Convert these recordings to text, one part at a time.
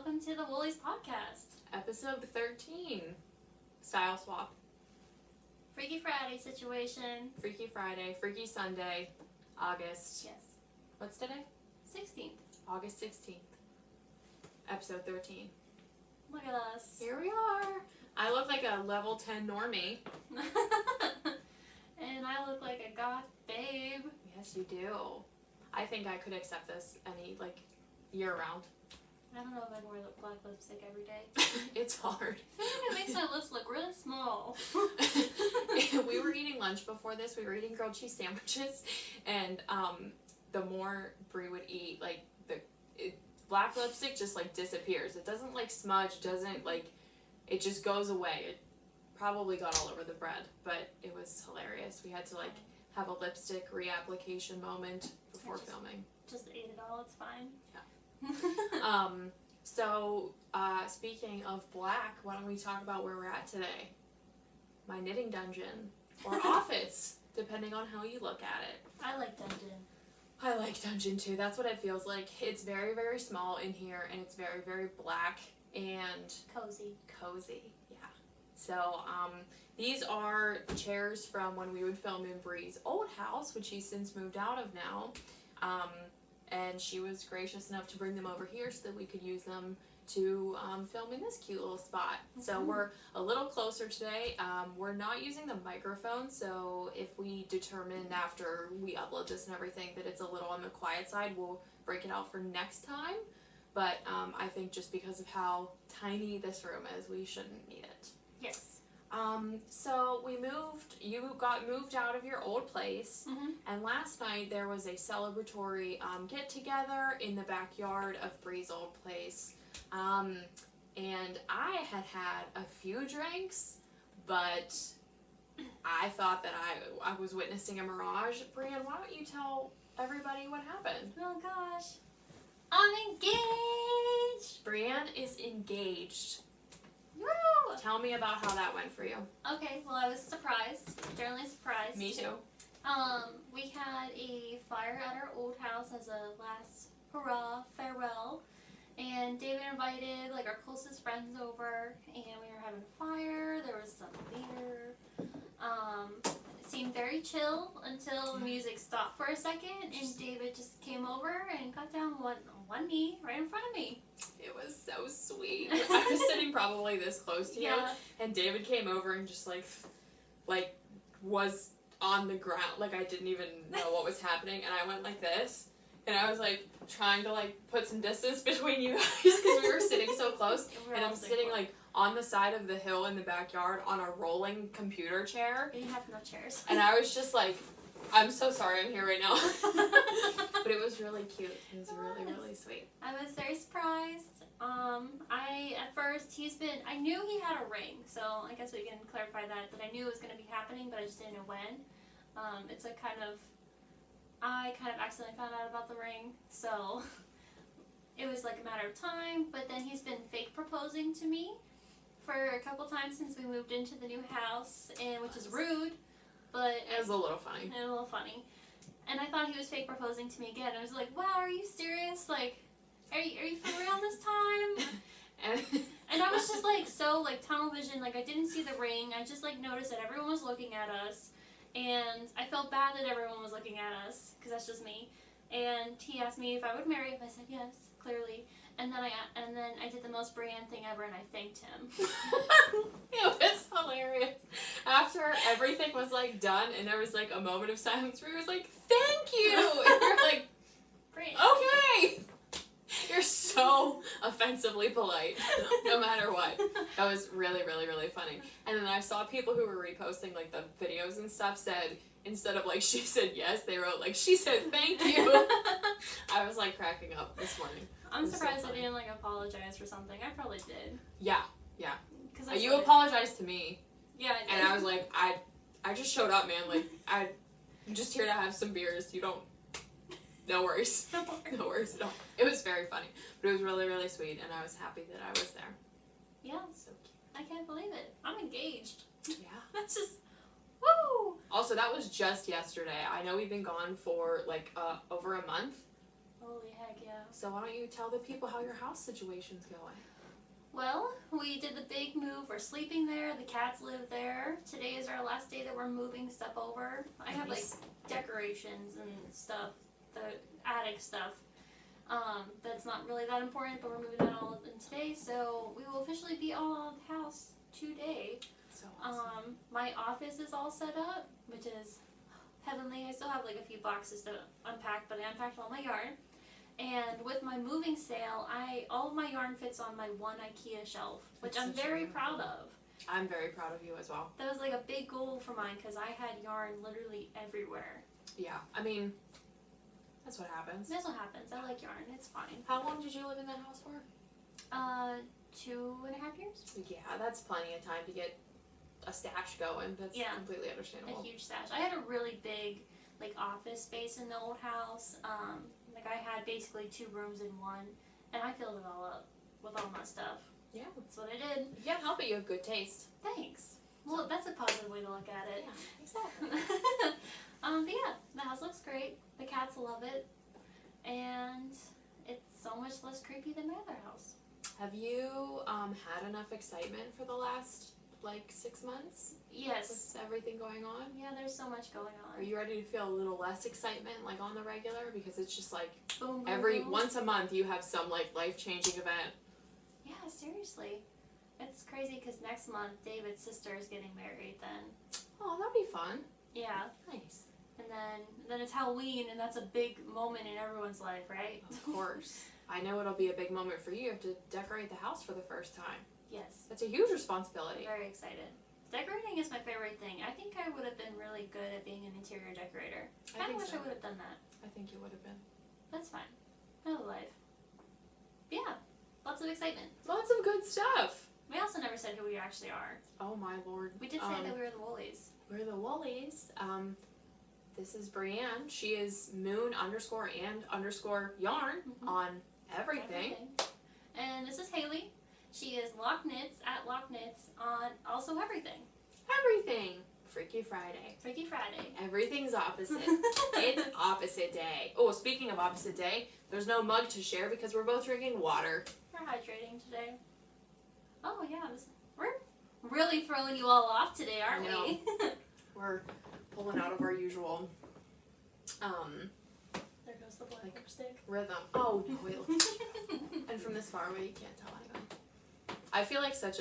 welcome to the Woolies podcast. Episode 13. Style swap. Freaky Friday situation. Freaky Friday, Freaky Sunday, August. Yes. What's today? 16th. August 16th. Episode 13. Look at us. Here we are. I look like a level 10 normie. And I look like a goth babe. Yes, you do. I think I could accept this year round. I don't know if I can wear black lipstick every day. It's hard. I feel like it makes my lips look really small. We were eating lunch before this. We were eating grilled cheese sandwiches, and the more Brie would eat, black lipstick just disappears. It doesn't smudge. It just goes away. It probably got all over the bread, but it was hilarious. We had to have a lipstick reapplication moment before filming. Just ate it all. It's fine. Yeah. Speaking of black, why don't we talk about where we're at today? My knitting dungeon, or office, depending on how you look at it. I like dungeon. I like dungeon too. That's what it feels like. It's very, very small in here, and it's very, very black and cozy. Yeah. So, these are chairs from when we would film in Brie's old house, which she's since moved out of now. And she was gracious enough to bring them over here so that we could use them to film in this cute little spot. Mm-hmm. So we're a little closer today. We're not using the microphone, so if we determine after we upload this and everything that it's a little on the quiet side, we'll break it out for next time. But I think just because of how tiny this room is, we shouldn't need it. Yes. So you got moved out of your old place, mm-hmm. and last night there was a celebratory get-together in the backyard of Brie's old place, and I had a few drinks, but I thought that I was witnessing a mirage. Brianne, why don't you tell everybody what happened? Oh gosh. I'm engaged! Brianne is engaged. Woo! Tell me about how that went for you. Okay, well I was surprised. Generally surprised. Me too. We had a fire at our old house as a last hurrah farewell, and David invited our closest friends over, and we were having a fire. There was some beer. It seemed very chill until the music stopped for a second, and David just came over and got down on one knee right in front of me. It was so sweet. I was sitting probably this close to you, and David came over and just was on the ground, I didn't even know what was happening, and I went like this, and I was trying to put some distance between you guys because we were sitting so close, and I'm sitting on the side of the hill in the backyard on a rolling computer chair. We have no chairs. And I was just I'm so sorry I'm here right now. But it was really cute. It was really, really sweet. I was very surprised. At first, I knew he had a ring, so I guess we can clarify that I knew it was going to be happening, but I just didn't know when. I kind of accidentally found out about the ring, so it was a matter of time, but then he's been fake proposing to me for a couple times since we moved into the new house, which is rude, but it was a little funny. And I thought he was fake proposing to me again. I was like, wow, are you serious? Are you for real this time? And I was just so tunnel vision, I didn't see the ring. I just noticed that everyone was looking at us, and I felt bad that everyone was looking at us, because that's just me. And he asked me if I would marry him. I said yes, clearly. And then I did the most Brianne thing ever, and I thanked him. It was hilarious. After everything was done, and there was a moment of silence where he was thank you! And you're Brianne. Okay! You're so offensively polite, no matter what. That was really, really, really funny. And then I saw people who were reposting the videos and stuff said, instead of she said yes, they wrote she said thank you. I was cracking up this morning. I'm surprised I didn't apologize for something. I probably did. Yeah. You apologized to me. Yeah, I did. And I was I just showed up, man. I'm just here to have some beers. You don't. No worries. No worries at all. It was very funny, but it was really, really sweet, and I was happy that I was there. Yeah. So cute. I can't believe it. I'm engaged. Yeah. That's just, woo! Also, that was just yesterday. I know we've been gone for over a month. Holy heck, yeah. So why don't you tell the people how your house situation's going? Well, we did the big move. We're sleeping there. The cats live there. Today is our last day that we're moving stuff over. I have like decorations and stuff, the attic stuff. That's not really that important, but we're moving that all in today. So we will officially be all out of the house today. So awesome. My office is all set up, which is heavenly. I still have like a few boxes to unpack, but I unpacked all my yarn. And with my moving sale, all of my yarn fits on my one IKEA shelf, which That's I'm such a very good proud goal. of. I'm very proud of you as well. That was like a big goal for mine because I had yarn literally everywhere. Yeah, I mean, that's what happens. That's what happens. I like yarn. It's fine. How long did you live in that house for? 2.5 years. Yeah, that's plenty of time to get a stash going. That's completely A understandable. huge stash. I had a really big like office space in the old house. Like I had basically 2 rooms in one, and I filled it all up with all my stuff. Yeah, That's what I did. you can't help it. You have good taste. Thanks. Well, that's a positive way to look at it. Yeah, exactly. But yeah, the house looks great. The cats love it, and it's so much less creepy than my other house. Have you had enough excitement for the last like 6 months Yes. with everything going on? Yeah, there's so much going on. Are you ready to feel a little less excitement like on the regular? Because it's just like Boom, boom, every boom. once a month you have some like life-changing event. Yeah, seriously. It's crazy because next month David's sister is getting married then. Oh, that'd be fun. Yeah. Nice. And then it's Halloween, and that's a big moment in everyone's life, right? Of course. I know it'll be a big moment for you. You have to decorate the house for the first time. Yes. That's a huge responsibility. Very excited. Decorating is my favorite thing. I think I would have been really good at being an interior decorator. I think wish so. I would have done that. I think you would have been. That's fine. Another life. Yeah. Lots of excitement. Lots of good stuff. We also never said who we actually are. Oh my lord. We did say that we were the Woolies. We're the Woolies. This is Brienne. She is moon_and_yarn on everything. And this is Haley. She is Lock Knits at Lock Knits on also everything. Everything. Freaky Friday. Freaky Friday. Everything's opposite. It's opposite day. Oh, speaking of opposite day, there's no mug to share because we're both drinking water. We're hydrating today. Oh yeah, we're really throwing you all off today, aren't we? We're pulling out of our usual There goes the black lipstick. rhythm. Oh no, it looks and from this far away you can't tell anybody. I feel like I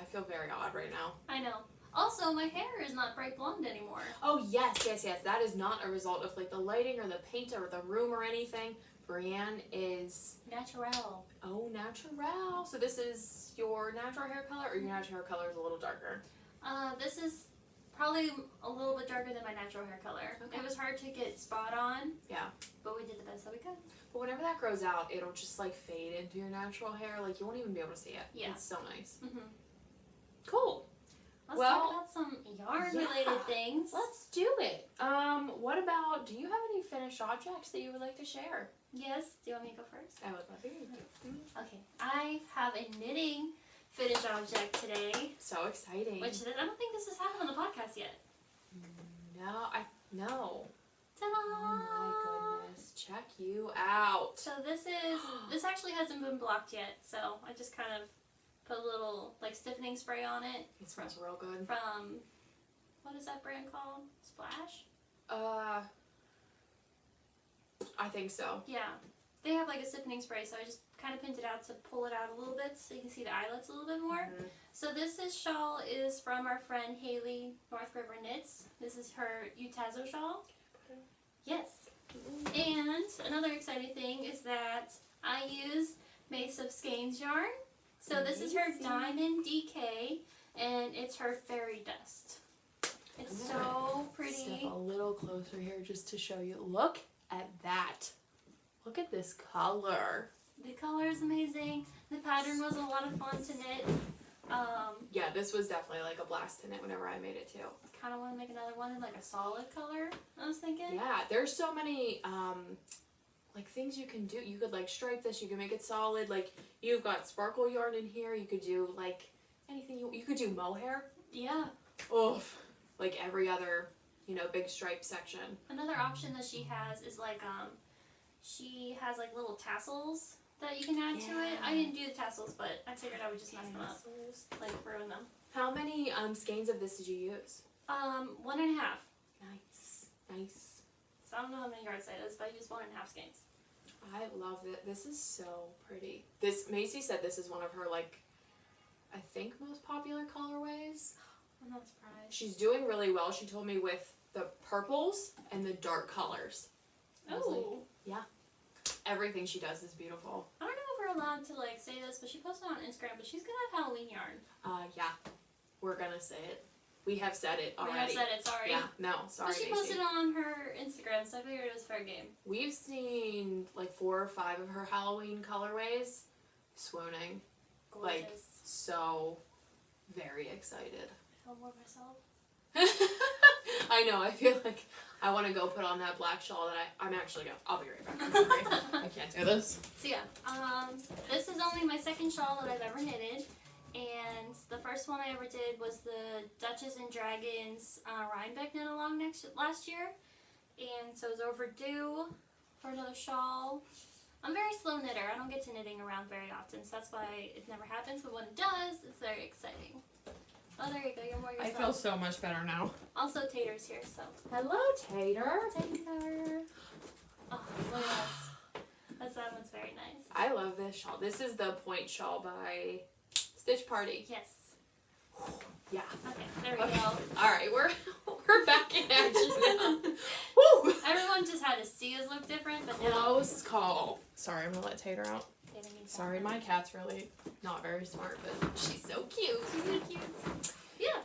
feel very odd right now. I know. Also, my hair is not bright blonde anymore. Oh yes. That is not a result of like the lighting or the paint or the room or anything. Brienne is Natural. Oh, natural. So this is your natural hair color, or your natural hair color is a little darker? This is probably a little bit darker than my natural hair color. Okay. It was hard to get spot on. Yeah. But we did the best that we could. But whenever that grows out, it'll just like fade into your natural hair. Like you won't even be able to see it. Yeah. It's so nice. Mm-hmm. Cool. Let's talk about some yarn-related things. Let's do it. Do you have any finished objects that you would like to share? Yes. Do you want me to go first? I would love you to. Okay. I have a knitting finished object today. So exciting. Which I don't think this has happened on the podcast yet. No. Ta-da! Oh my goodness. Check you out. So this actually hasn't been blocked yet, so I just kind of put a little like stiffening spray on it. It smells real good. From, what is that brand called? Splash? I think so. Yeah. They have like a stiffening spray, so I just kind of pinned it out to pull it out a little bit so you can see the eyelets a little bit more. Mm-hmm. So this shawl is from our friend Haley, North River Knits. This is her Utazo shawl. Yes. And another exciting thing is that I use Macy Cowell's yarn. So this is her Diamond DK, and it's her Fairy Dust. It's so pretty. Step a little closer here just to show you. Look at that. Look at this color. The color is amazing. The pattern was a lot of fun to knit. Yeah, this was definitely like a blast to knit whenever I made it too. Kind of want to make another one in like a solid color, I was thinking. Yeah, there's so many like things you can do. You could like stripe this, you can make it solid. Like you've got sparkle yarn in here. You could do like anything you could do mohair. Yeah. Oof. Like every other, big stripe section. Another option that she has is like she has like little tassels that you can add to it. I didn't do the tassels, but I figured I would just mess them up, like ruin them. How many skeins of this did you use? 1.5. Nice. So I don't know how many yards that is, but I used 1.5 skeins. I love it. This is so pretty. This Macy said this is one of her I think most popular colorways. I'm not surprised. She's doing really well. She told me with the purples and the dark colors. Oh. Yeah. Everything she does is beautiful. I don't know if we're allowed to say this, but she posted on Instagram, but she's gonna have Halloween yarn. Yeah. We're gonna say it. We have said it already. We have said it, sorry. Yeah, no, sorry, But she Macy. posted on her Instagram, so I figured it was fair game. We've seen 4 or 5 of her Halloween colorways. Swooning. Gorgeous. So very excited. I feel more myself. I know, I feel like I want to go put on that black shawl that I'm actually going to. I'll be right back. I'm sorry. I can't do this. So yeah, this is only my second shawl that I've ever knitted. And the first one I ever did was the Duchess and Dragons Rhinebeck knit along last year. And so it was overdue for another shawl. I'm a very slow knitter. I don't get to knitting around very often, so that's why it never happens. But when it does, it's very exciting. Oh, there you go. You're more yourself. I feel so much better now. Also, Tater's here, so. Hello, Tater. Tater. Oh, look at this. That one's very nice. I love this shawl. This is the point shawl by Stitch Party. Yes. Yeah. Okay, there we go. All right, we're back in action now. Woo! Everyone just had to see us look different, but now. Close call. Sorry, I'm gonna let Tater out. Tater needs Sorry, something. my cat's really not very smart, but she's so cute. She's so cute. Yeah.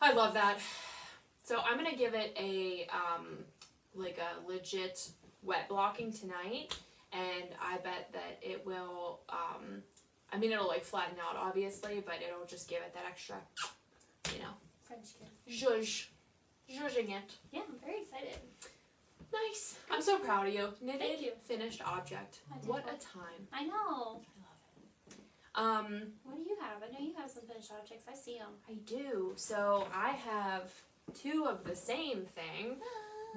I love that. So I'm gonna give it a a legit wet blocking tonight, and I bet that it will. It'll flatten out obviously, but it'll just give it that extra, French kiss. zhuzhing it. Yeah, I'm very excited. Nice. I'm so proud of you. Knitted, Thank you. finished object. I did What well. a time. I know. I love it. What do you have? I know you have some finished objects. I see them. I do. So I have 2 of the same thing.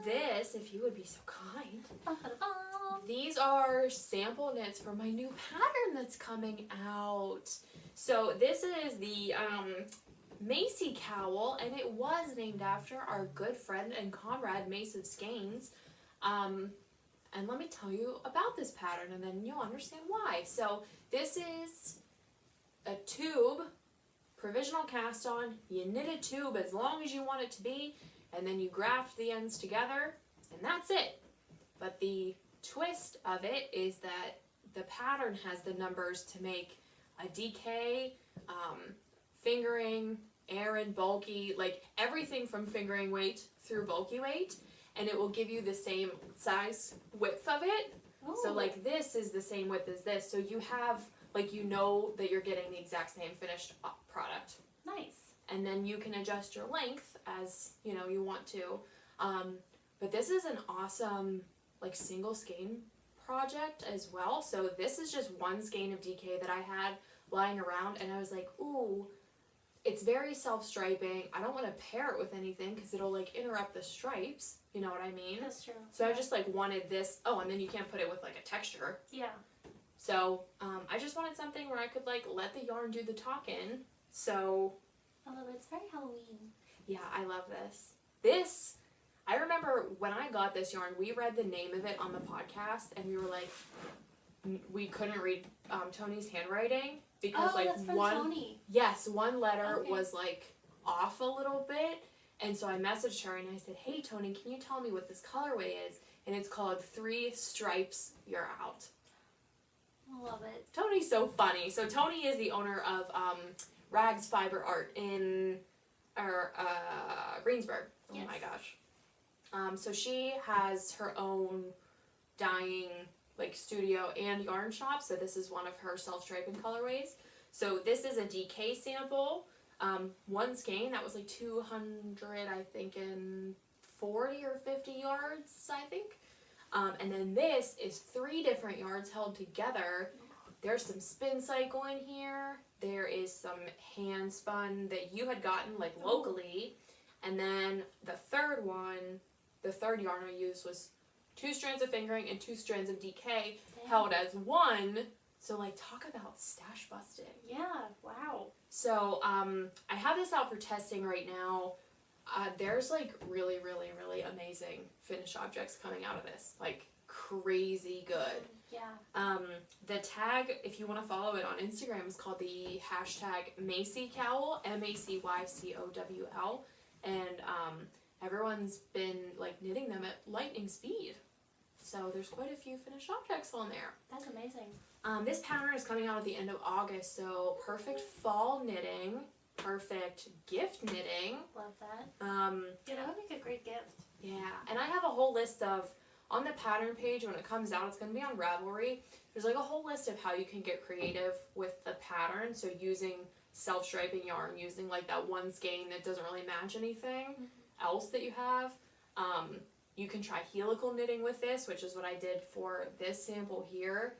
This, if you would be so kind. These are sample knits for my new pattern that's coming out. So this is the Macy Cowell, and it was named after our good friend and comrade Mace of Skeins. And let me tell you about this pattern, and then you'll understand why. So this is a tube, provisional cast on. You knit a tube as long as you want it to be, and then you graft the ends together, and that's it. But the twist of it is that the pattern has the numbers to make a DK, fingering, Aran, bulky, everything from fingering weight through bulky weight, and it will give you the same size width of it. Ooh. So this is the same width as this, so you have that you're getting the exact same finished product. Nice. And then you can adjust your length as you want to. But this is an awesome single skein project as well. So this is just 1 skein of DK that I had lying around, and I was like, ooh, it's very self-striping. I don't want to pair it with anything because it'll interrupt the stripes. You know what I mean? That's true. So I just wanted this. Oh, and then you can't put it with a texture. Yeah. So I just wanted something where I could let the yarn do the talking. So I love it. It's very Halloween. yeah, I love this. I remember when I got this yarn, we read the name of it on the podcast, and we were we couldn't read Tony's handwriting because that's from Tony. Yes, one letter Okay. was off a little bit, and so I messaged her and I said, "Hey Tony, can you tell me what this colorway is?" And it's called 3 Stripes You're Out. I love it. Tony's so funny. So Tony is the owner of Rags Fiber Art in Greensburg. Oh Yes. my gosh. So she has her own dyeing studio and yarn shop. So this is one of her self-striping colorways. So this is a DK sample. 1 skein that was 200, I think, in 40 or 50 yards, I think. And then this is 3 different yards held together. There's some spin cycle in here. There is some hand spun that you had gotten locally. And then the third yarn I used was 2 strands of fingering and 2 strands of DK held as one. So, like, talk about stash busting. Yeah, wow. So, I have this out for testing right now. There's, like, really, really, really amazing finished objects coming out of this. Like, crazy good. Yeah. The tag, if you want to follow it on Instagram, is called the hashtag Macy Cowell, MACYCOWL. And, everyone's been, like, knitting them at lightning speed. So, there's quite a few finished objects on there. That's amazing. This pattern is coming out at the end of August, so perfect fall knitting, perfect gift knitting. Love that. Yeah, that would make a great gift. Yeah, and I have a whole list of, on the pattern page when it comes out, it's going to be on Ravelry, there's like a whole list of how you can get creative with the pattern, so using self-striping yarn, using like that one skein that doesn't really match anything else that you have. You can try helical knitting with this, which is what I did for this sample here.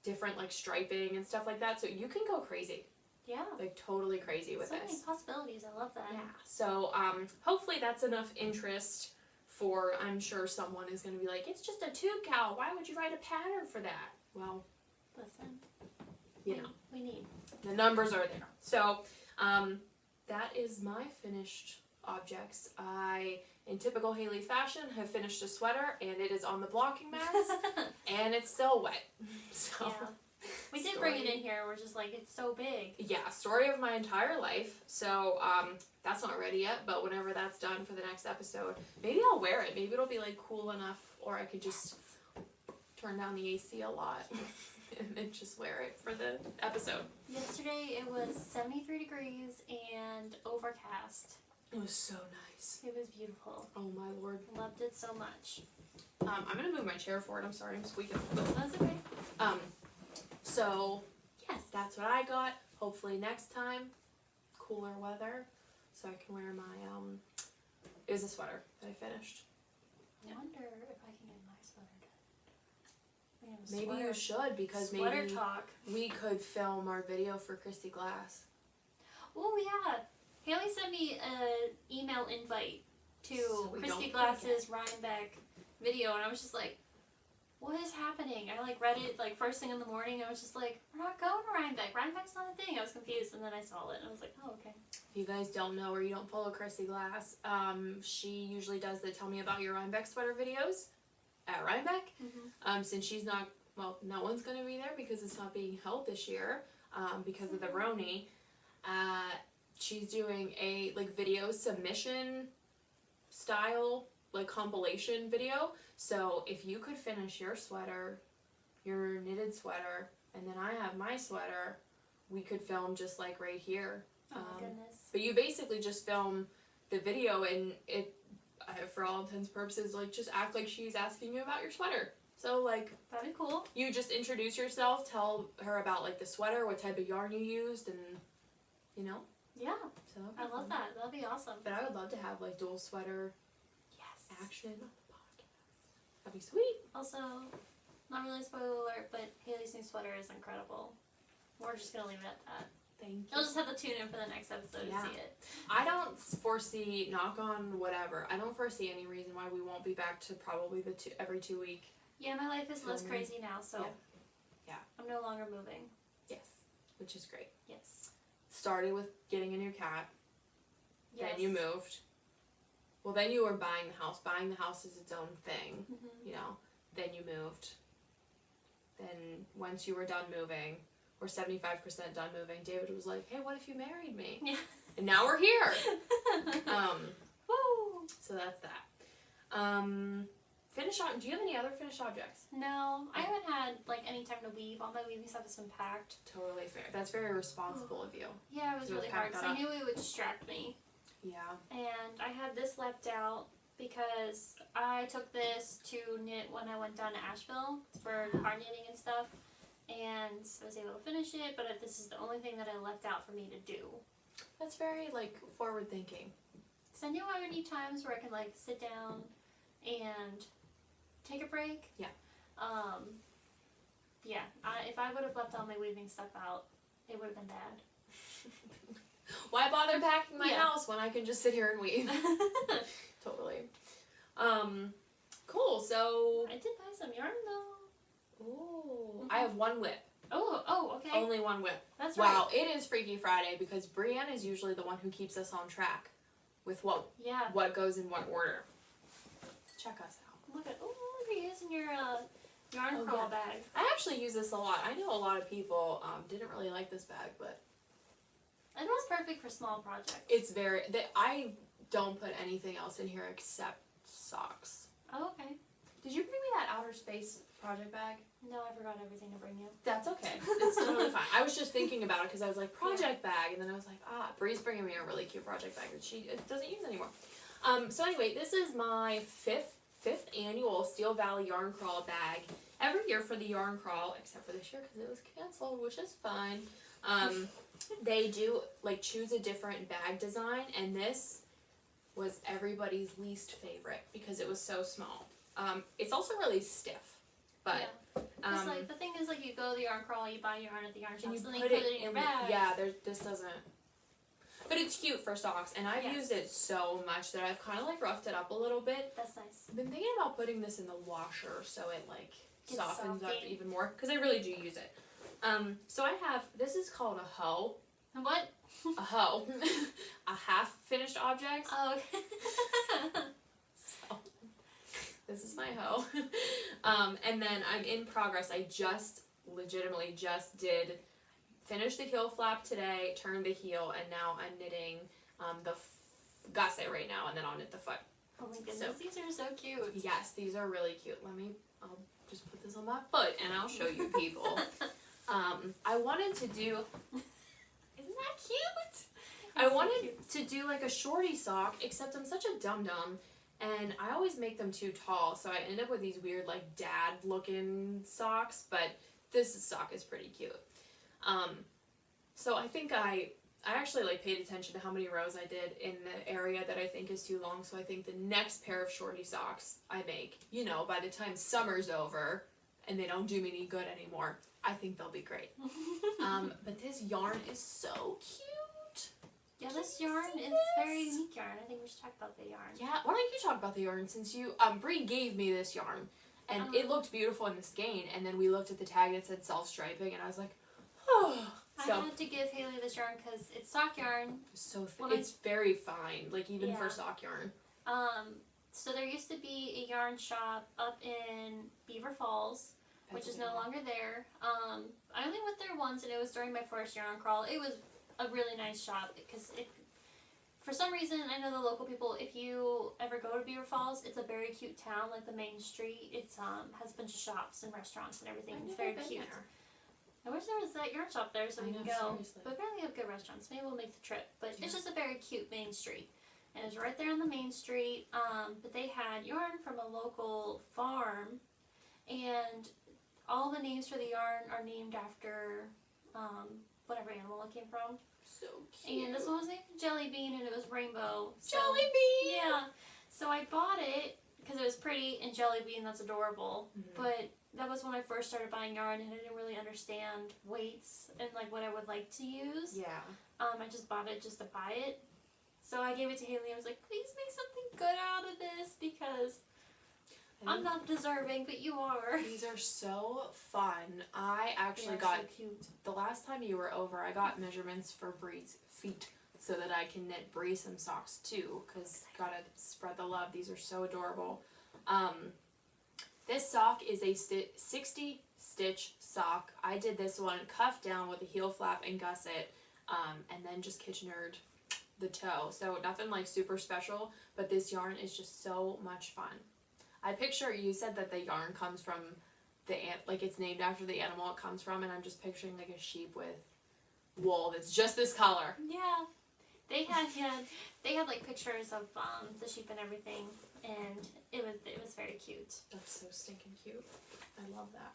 Different like striping and stuff like that, so you can go crazy. Yeah. Like totally crazy with so this. So many possibilities, I love that. Yeah, so hopefully that's enough interest for, I'm sure someone is going to be like, it's just a tube cow, why would you write a pattern for that? Well, listen, you know. We need. The numbers are there. So, that is my finished objects. I, in typical Haley fashion, have finished a sweater, and it is on the blocking mats, and it's still wet. So, yeah. We did bring it in here, we're just like, it's so big. Yeah, story of my entire life. So, that's not ready yet, but whenever that's done for the next episode, maybe I'll wear it. Maybe it'll be, like, cool enough, or I could just turn down the AC a lot and then just wear it for the episode. Yesterday, it was 73 degrees and overcast. It was so nice. It was beautiful. Oh my lord. Loved it so much. I'm gonna move my chair forward. I'm sorry, I'm squeaking. That's okay. So yes, that's what I got. Hopefully next time, cooler weather, so I can wear my it was a sweater that I finished. I wonder if I can get my sweater done. Maybe you should, because sweater maybe talk. We could film our video for Christy Glass. Oh yeah. Haley sent me an email invite to So Christy Glass's Rhinebeck video, and I was just like, what is happening? I like read it like first thing in the morning. I was just like, we're not going to Rhinebeck. Rhinebeck's not a thing. I was confused, and then I saw it, and I was like, oh, okay. If you guys don't know or you don't follow Christy Glass, she usually does the Tell Me About Your Rhinebeck sweater videos at Rhinebeck. Since she's not, well, no one's going to be there because it's not being held this year because of the Roni. She's doing a like video submission style like compilation video. So if you could finish your sweater, your knitted sweater, and then I have my sweater, we could film just like right here. Oh my goodness. But you basically just film the video, and it, for all intents and purposes, like just act like she's asking you about your sweater. So like, that'd be cool. You just introduce yourself, tell her about like the sweater, what type of yarn you used, and you know. Yeah. So I love that. That'd be awesome. But I would love to have like dual sweater action on the podcast. That'd be sweet. Also, not really a spoiler alert, but Haley's new sweater is incredible. We're just gonna leave it at that. Thank you. You'll just have to tune in for the next episode to see it. I don't foresee, knock on whatever, I don't foresee any reason why we won't be back to probably the every 2 week. Yeah, my life is less crazy now, so yeah. I'm no longer moving. Yes, which is great. Yes. Started with getting a new cat. Yes. Then you moved. Well, then you were buying the house. Buying the house is its own thing, you know. Then you moved. Then once you were done moving, or 75% done moving, David was like, hey, what if you married me? Yeah. And now we're here. Woo! So that's that. Finish on. Do you have any other finished objects? No, I haven't had like any time to weave. All my weaving stuff has been packed. Totally fair. That's very responsible of you. Yeah, it was really hard because I knew it would distract me. Yeah. And I had this left out because I took this to knit when I went down to Asheville for card knitting and stuff, and I was able to finish it. But this is the only thing that I left out for me to do. That's very like forward thinking. Because I knew I would need times where I could like sit down and take a break. Yeah. If I would have left all my weaving stuff out, it would have been bad. Why bother packing my house when I can just sit here and weave? Totally. Cool. So. I did buy some yarn though. Ooh. I have one whip. Oh, okay. Only one whip. That's right. Wow, it is Freaky Friday because Brienne is usually the one who keeps us on track with what goes in what order. Check us out. Look at you're using your yarn crawl bag. I actually use this a lot. I know a lot of people didn't really like this bag, but it was perfect for small projects. It's very. I don't put anything else in here except socks. Oh, okay. Did you bring me that outer space project bag? No, I forgot everything to bring you. That's okay. It's totally fine. I was just thinking about it because I was like, project bag, and then I was like, Bree's bringing me a really cute project bag that she doesn't use anymore. So anyway, this is my fifth annual Steel Valley Yarn Crawl bag. Every year for the Yarn Crawl, except for this year because it was canceled, which is fine. They do like choose a different bag design, and this was everybody's least favorite because it was so small. It's also really stiff, but like the thing is, like you go to the yarn crawl, you buy yarn at the yarn shop, and so then you put it in your bag. This doesn't. But it's cute for socks, and I've used it so much that I've kind of like roughed it up a little bit. That's nice. I've been thinking about putting this in the washer so it like softens up even more because I really do use it. So I have, this is called a hoe. What? A hoe. A half finished object. Oh, okay. So, this is my hoe. And then I'm in progress. I legitimately just did finish the heel flap today, turn the heel, and now I'm knitting the gusset right now, and then I'll knit the foot. Oh my goodness, these are so cute. Yes, these are really cute. I'll just put this on my foot and I'll show you people. I wanted to do, isn't that cute? I wanted to do like a shorty sock, except I'm such a dum-dum and I always make them too tall, so I end up with these weird like dad looking socks, but this sock is pretty cute. So I think I actually like paid attention to how many rows I did in the area that I think is too long, so I think the next pair of shorty socks I make, by the time summer's over and they don't do me any good anymore, I think they'll be great. But this yarn is so cute. Yeah, this yarn is very unique yarn. I think we should talk about the yarn. Yeah, why don't you talk about the yarn since you, Bree gave me this yarn and it looked beautiful in the skein, and then we looked at the tag that said self-striping and I was like, oh. I had to give Haley this yarn because it's sock yarn. So it's very fine, like even for sock yarn. So there used to be a yarn shop up in Beaver Falls, which is no longer there. I only went there once, and it was during my first yarn crawl. It was a really nice shop because for some reason, I know the local people, if you ever go to Beaver Falls, it's a very cute town, like the main street. It's has a bunch of shops and restaurants and everything. It's very cute. There. I wish there was that yarn shop there so we can go. Seriously. But apparently they have good restaurants. Maybe we'll make the trip. But it's just a very cute main street. And it's right there on the main street. But they had yarn from a local farm. And all the names for the yarn are named after whatever animal it came from. So cute. And this one was named Jelly Bean, and it was rainbow. So, Jelly Bean! Yeah. So I bought it because it was pretty, and Jelly Bean, that's adorable. Mm-hmm. But that was when I first started buying yarn, and I didn't really understand weights and like what I would like to use. Yeah. I just bought it just to buy it. So I gave it to Haley. I was like, please make something good out of this because I'm not deserving, but you are. These are so fun. I actually got, so cute. The last time you were over, I got measurements for Bree's feet so that I can knit Bree some socks too, because gotta spread the love. These are so adorable. This sock is a 60 stitch sock. I did this one cuffed down with a heel flap and gusset, and then just Kitchenered the toe. So nothing like super special, but this yarn is just so much fun. I picture, you said that the yarn comes from like it's named after the animal it comes from, and I'm just picturing like a sheep with wool that's just this color. Yeah. They had like pictures of the sheep and everything, and it was very cute. That's so stinking cute. I love that.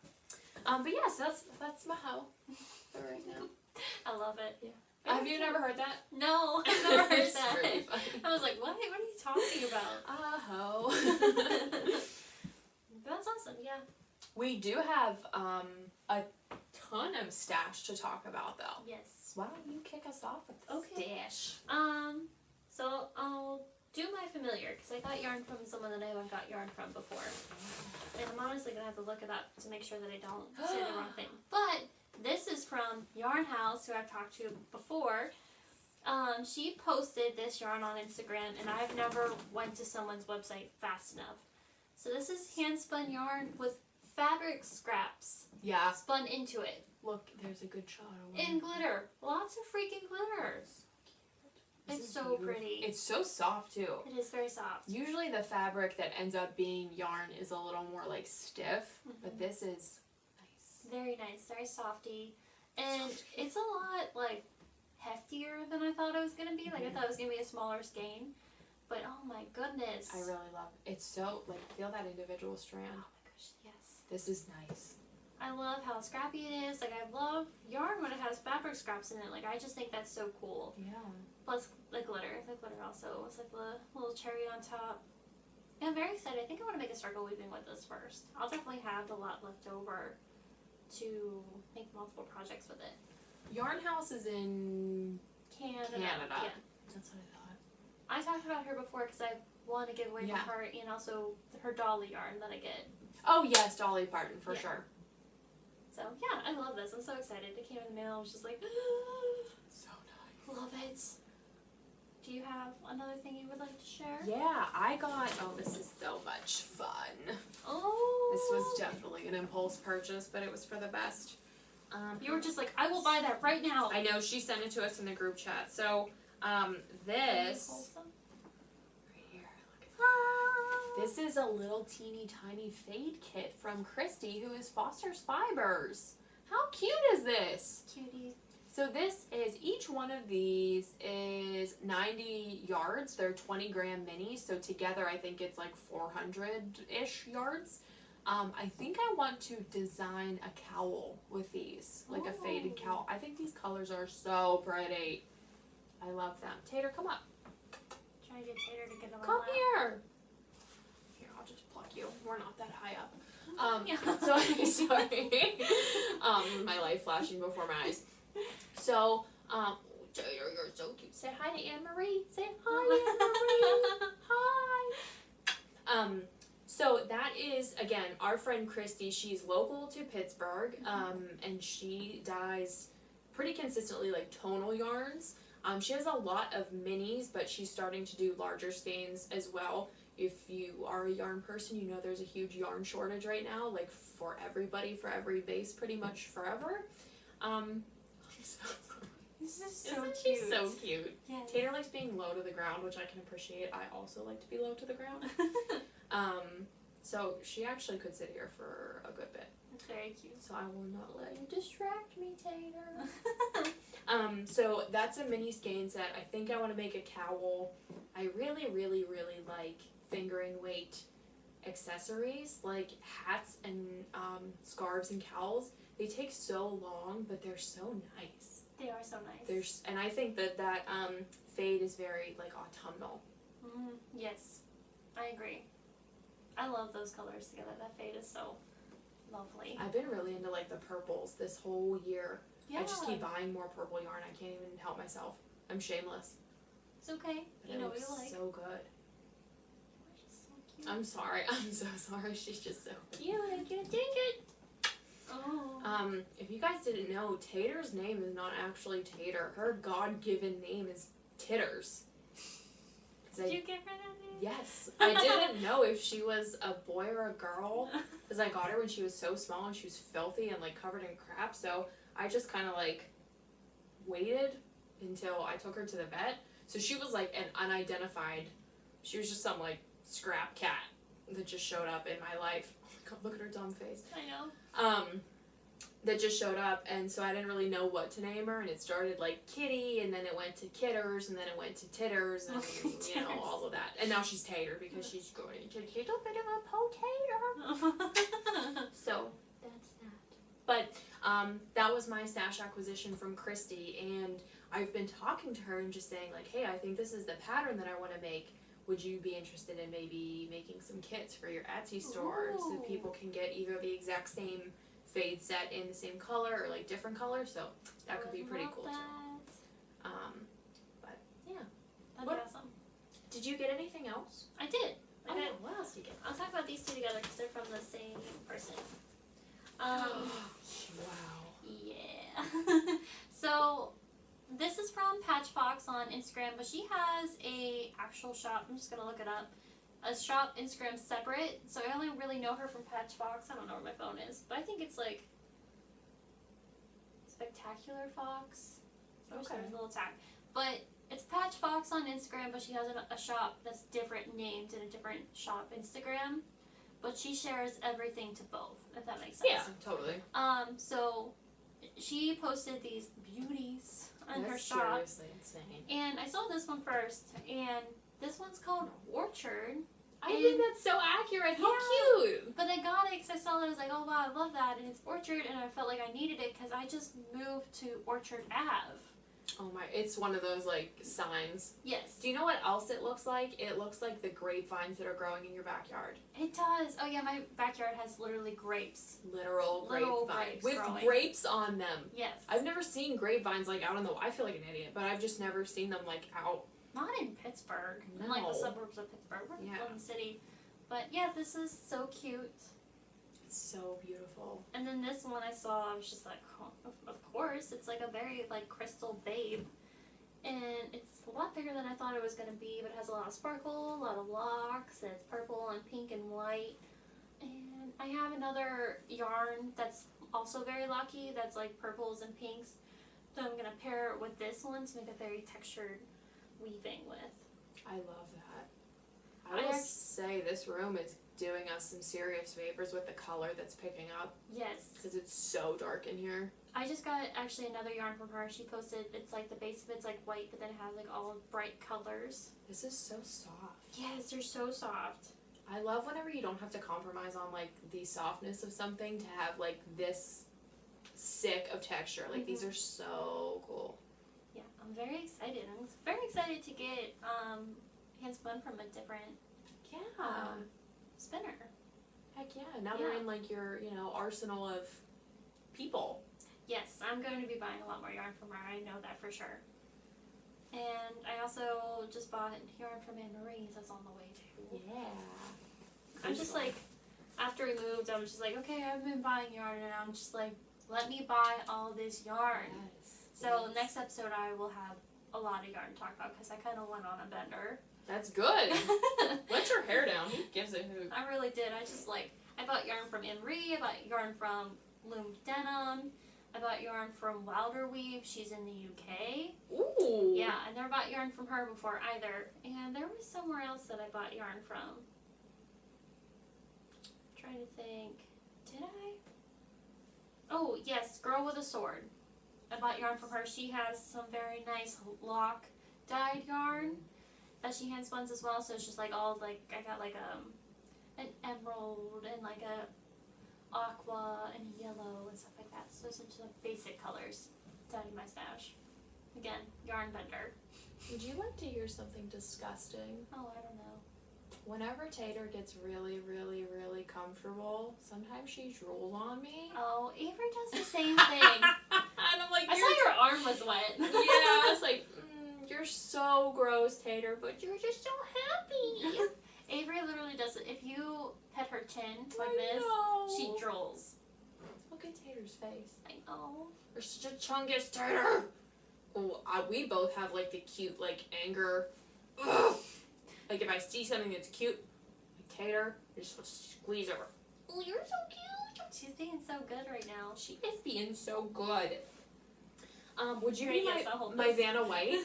But yeah, so that's my hoe for right now. I love it. Yeah. Have you never heard that? No, I've never heard It's that. pretty funny. I was like, what? What are you talking about? Hoe. That's awesome. Yeah. We do have a ton of stash to talk about though. Yes. Why don't you kick us off with the stash? So I'll do my familiar, because I got yarn from someone that I haven't got yarn from before. And I'm honestly going to have to look it up to make sure that I don't say the wrong thing. But this is from Yarn House, who I've talked to before. She posted this yarn on Instagram, and I've never went to someone's website fast enough. So this is hand spun yarn with fabric scraps spun into it. Look, there's a good shot. And glitter. Lots of freaking glitter. It's so pretty. It's so soft too. It is very soft. Usually the fabric that ends up being yarn is a little more like stiff, but this is nice. Very nice, very softy. And it's a lot like heftier than I thought it was gonna be. Like I thought it was gonna be a smaller skein. But oh my goodness. I really love it. It's so like feel that individual strand. Oh my gosh, yes. This is nice. I love how scrappy it is. Like I love yarn when it has fabric scraps in it. Like I just think that's so cool. Yeah. Plus the glitter. The glitter also was like the little cherry on top. Yeah, I'm very excited. I think I want to make a circle weaving with this first. I'll definitely have a lot left over to make multiple projects with it. Yarn House is in Canada. Yeah. That's what I thought. I talked about her before because I want to give away from her, and also her dolly yarn that I get. Oh yes, Dolly Parton for sure. So yeah, I love this. I'm so excited. It came in the mail. I was just like, so nice. Love it. Do you have another thing you would like to share? Yeah, I got. Oh, this is so much fun. Oh. This was definitely an impulse purchase, but it was for the best. You were just like, I will buy that right now. I know, she sent it to us in the group chat. So, this. Right here, look at that. This is a little teeny tiny fade kit from Christy, who is Foster's Fibers. How cute is this? Cutie. So this is, each one of these is 90 yards. They're 20 gram minis. So together I think it's like 400-ish yards. I think I want to design a cowl with these, like a faded cowl. I think these colors are so pretty. I love them. Tater, come up. Trying to get Tater to get on my Come lap. here. Here, I'll just pluck you. We're not that high up. Sorry. My life flashing before my eyes. So, Tater, you're so cute. Say hi to Anne-Marie. Say hi, Anne-Marie. Hi. So that is, again, our friend Christy. She's local to Pittsburgh, and she dyes pretty consistently like tonal yarns. She has a lot of minis, but she's starting to do larger skeins as well. If you are a yarn person, you know there's a huge yarn shortage right now, like for everybody, for every base, pretty much forever. I'm so sorry. This is so Isn't cute. she so cute? Yes. Tater likes being low to the ground, which I can appreciate. I also like to be low to the ground. So she actually could sit here for a good bit. It's very cute. So I will not let you distract me, Tater. So that's a mini skein set. I think I want to make a cowl. I really, really, really like fingering weight accessories, like hats and scarves and cowls. They take so long, but they're so nice. They are so nice. And I think that fade is very like autumnal. Yes, I agree. I love those colors together. That fade is so lovely. I've been really into like the purples this whole year. Yeah. I just keep buying more purple yarn. I can't even help myself. I'm shameless. It's okay. But You know it what you looks like. so good. You're just so cute. I'm sorry. I'm so sorry. She's just so You like it. Take it. Oh. If you guys didn't know, Tater's name is not actually Tater. Her God-given name is Titters. Did you give her that name? Yes. I didn't know if she was a boy or a girl, because I got her when she was so small and she was filthy and like covered in crap, so I just kind of like waited until I took her to the vet. So she was like an unidentified, she was just some like scrap cat that just showed up in my life. Oh my god, look at her dumb face. I know. That just showed up, and so I didn't really know what to name her, and it started like Kitty, and then it went to Kitters, and then it went to Titters, and you know, all of that. And now she's Tater, because she's going to a little bit of a potato. So, that's that. But, that was my stash acquisition from Christy, and I've been talking to her and just saying, like, hey, I think this is the pattern that I want to make. Would you be interested in maybe making some kits for your Etsy store so that people can get either the exact same fade set in the same color or like different colors? So that could be pretty cool too. But yeah. That'd be awesome. Did you get anything else? I did. What else did you get? I'll talk about these two together because they're from the same person. Wow. Yeah. So this is from Patchfox on Instagram, but she has a actual shop. I'm just gonna look it up. A shop Instagram separate. So I only really know her from Patchfox. I don't know where my phone is, but I think it's like Spectacular Fox. I wish there was a little tag, but it's Patchfox on Instagram, but she has a shop that's different, named in a different shop Instagram. But she shares everything to both, if that makes sense. Yeah, totally. So she posted these beauties on her shop. Seriously insane. And I saw this one first, and this one's called Orchard. I think that's so accurate. How cute! But I got it because I saw it. I was like, oh wow, I love that. And it's Orchard, and I felt like I needed it because I just moved to Orchard Ave. Oh my, it's one of those like signs. Yes. Do you know what else it looks like? It looks like the grapevines that are growing in your backyard. It does. Oh yeah, my backyard has literally grapes. Literal grapevines. With growing. grapes on them. Yes. I've never seen grapevines like out in the, I feel like an idiot, but I've just never seen them like out. Not in Pittsburgh. No. Like the suburbs of Pittsburgh. We're in the city. But yeah, this is so cute. It's so beautiful. And then this one I saw, I was just like, oh, of course. It's like a very like crystal babe. And it's a lot bigger than I thought it was going to be, but it has a lot of sparkle, a lot of locks, and it's purple and pink and white. And I have another yarn that's also very lucky, that's like purples and pinks. So I'm going to pair it with this one to make a very textured weaving with. I love that. I will say this room is doing us some serious favors with the color that's picking up. Yes. Because it's so dark in here. I just got actually another yarn from her. She posted, it's like the base of it's like white, but then it has like all bright colors. This is so soft. Yes, they're so soft. I love whenever you don't have to compromise on like the softness of something to have like this sick of texture. Like these are so cool. Yeah, I'm very excited. I'm very excited to get hand spun from a different spinner. Heck yeah. Now they're in like your, you know, arsenal of people. Yes, I'm going to be buying a lot more yarn from her. I know that for sure. And I also just bought yarn from Anne Marie's. That's on the way too. Yeah. I'm just like, after we moved, I was just like, okay, I've been buying yarn, and I'm just like, let me buy all this yarn. Yes. So next episode I will have a lot of yarn to talk about because I kind of went on a bender. That's good. Let your hair down. Who gives a hoot? I really did. I bought yarn from Anne Marie. I bought yarn from Loom Denim. I bought yarn from Wilder Weave. She's in the UK. Ooh. Yeah, I never bought yarn from her before either. And there was somewhere else that I bought yarn from. I'm trying to think. Did I? Oh, yes, Girl with a Sword. I bought yarn from her. She has some very nice lock dyed yarn that she hand spuns as well. So it's just like all like, I got like an emerald and like a aqua and yellow and stuff like that. So it's just like basic colors down in my stash. Again, yarn bender. Would you like to hear something disgusting? Oh, I don't know. Whenever Tater gets really, really, really comfortable, sometimes she drools on me. Oh, Avery does the same thing. And I'm like, I saw your arm was wet. Yeah, I was like, you're so gross, Tater, but you're just so happy. Avery literally does it. If you pet her chin like I this, know. she drools. Look at Tater's face. I know. You're such a chungus, Tater. Oh, we both have like the cute like anger. Ugh. Like if I see something that's cute, like Tater, I just want to squeeze her. Oh, you're so cute. She's being so good right now. She is being so good. Would you be Yes, my Vanna White?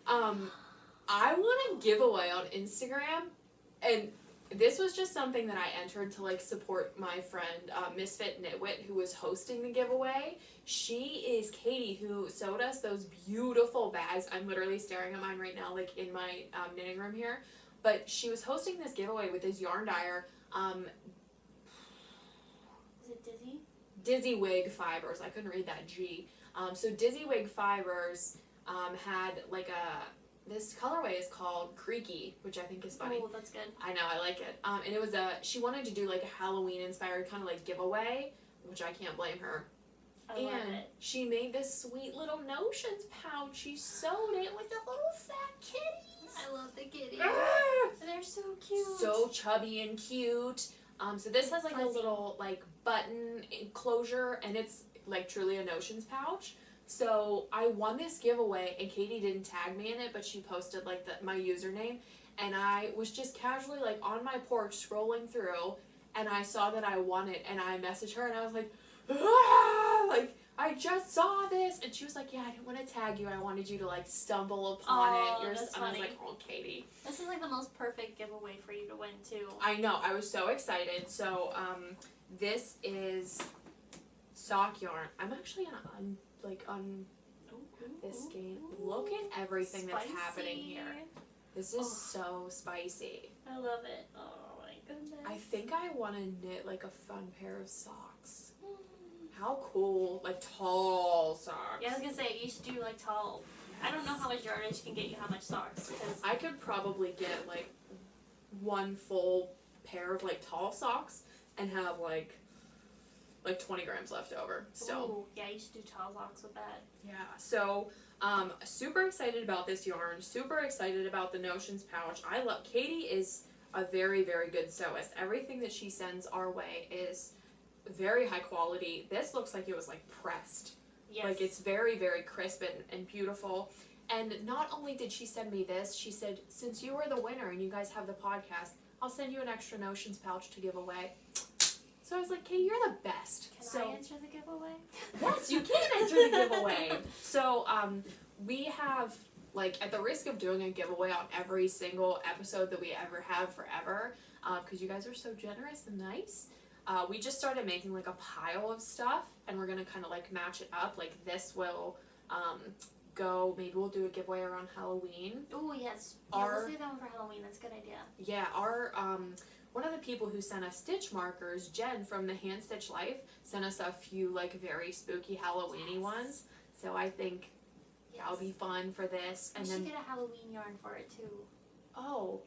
I want a giveaway on Instagram, and this was just something that I entered to like support my friend Misfit Knitwit, who was hosting the giveaway. She is Katie, who sewed us those beautiful bags. I'm literally staring at mine right now, like in my knitting room here. But she was hosting this giveaway with this yarn dyer. Is it Dizzy? Dizzy Wig Fibers. I couldn't read that G. So Dizzy Wig Fibers had like this colorway is called Creaky, which I think is funny. Oh, that's good. I know, I like it. And it was she wanted to do like a Halloween inspired kind of like giveaway, which I can't blame her. I love And it. she made this sweet little notions pouch. She sewed it with a little fat kitty. I love the kitties. They're so cute. So chubby and cute. So this has like a little like button enclosure, and it's like truly a notions pouch. So I won this giveaway, and Katie didn't tag me in it, but she posted like my username, and I was just casually like on my porch scrolling through, and I saw that I won it, and I messaged her, and I was like, like I just saw this, and she was like, yeah, I didn't want to tag you, I wanted you to like stumble upon it. That's and I was funny. like, oh, Katie. This is like the most perfect giveaway for you to win too. I know, I was so excited. So this is sock yarn. I'm actually on this skein. Look at everything that's happening here. This is so spicy. I love it. Oh my goodness. I think I want to knit like a fun pair of socks. How cool. Like tall socks. Yeah, I was gonna say, you should do like tall. I don't know how much yardage can get you how much socks. Because I could probably get like one full pair of like tall socks and have like 20 grams left over. So ooh, yeah, you should do tall socks with that. yeah, so super excited about this yarn, super excited about the notions pouch. Katie is a very, very good sewist. Everything that she sends our way is very high quality. This looks like it was like pressed. Yes. Like it's very, very crisp and beautiful. And not only did she send me this, she said, since you were the winner and you guys have the podcast, I'll send you an extra notions pouch to give away. So I was like, Katie, you're the best. Can I enter the giveaway? Yes, you can enter the giveaway. So we have, like, at the risk of doing a giveaway on every single episode that we ever have forever, because you guys are so generous and nice, we just started making like a pile of stuff, and we're gonna kind of like match it up. Like this will go. Maybe we'll do a giveaway around Halloween. Oh yes. Yeah, we'll save that one for Halloween. That's a good idea. Yeah, one of the people who sent us stitch markers, Jen from the Hand Stitch Life, sent us a few like very spooky Halloween-y ones. So I think that'll be fun for this. And we then should get a Halloween yarn for it too. Oh.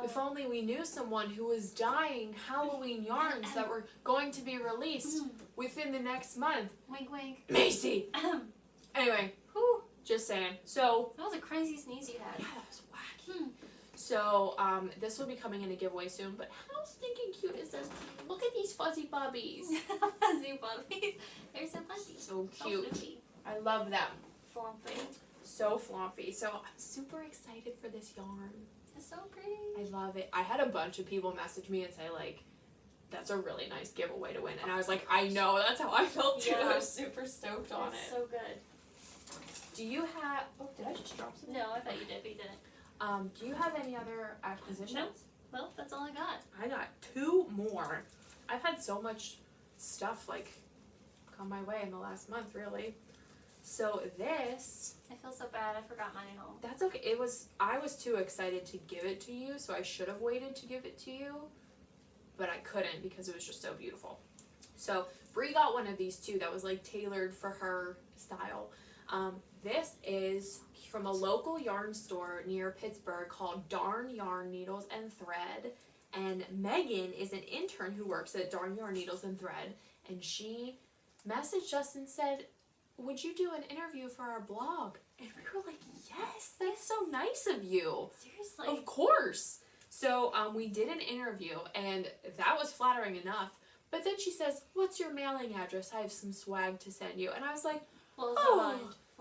If only we knew someone who was dyeing Halloween yarns that were going to be released within the next month. Wink, wink. Macy! Anyway, Whew. just saying. So, that was a crazy sneeze you had. yeah, that was wacky. So, this will be coming in a giveaway soon, but how stinking cute is this? Look at these fuzzy puppies. Fuzzy puppies. They're so fuzzy. So cute. So fluffy. I love them. Fluffy. So fluffy. So, I'm super excited for this yarn. It's so pretty. I love it. I had a bunch of people message me and say, like, that's a really nice giveaway to win. And I was like, I know, that's how I felt too. Yeah. I was super stoked on it. So good. Do you have, oh, did I just drop something? No, I thought you did, but you didn't. Do you have any other acquisitions? Nope. Well, that's all I got. I got 2 more. I've had so much stuff, like, come my way in the last month, really. So this, I feel so bad. I forgot mine at home. that's okay. I was too excited to give it to you, so I should have waited to give it to you, but I couldn't because it was just so beautiful. So Bree got one of these too that was like tailored for her style. This is from a local yarn store near Pittsburgh called Darn Yarn Needles and Thread, and Megan is an intern who works at Darn Yarn Needles and Thread, and she messaged us and said, would you do an interview for our blog? And we were like, yes, that's so nice of you. Seriously? Of course. So we did an interview, and that was flattering enough. But then she says, what's your mailing address? I have some swag to send you. And I was like,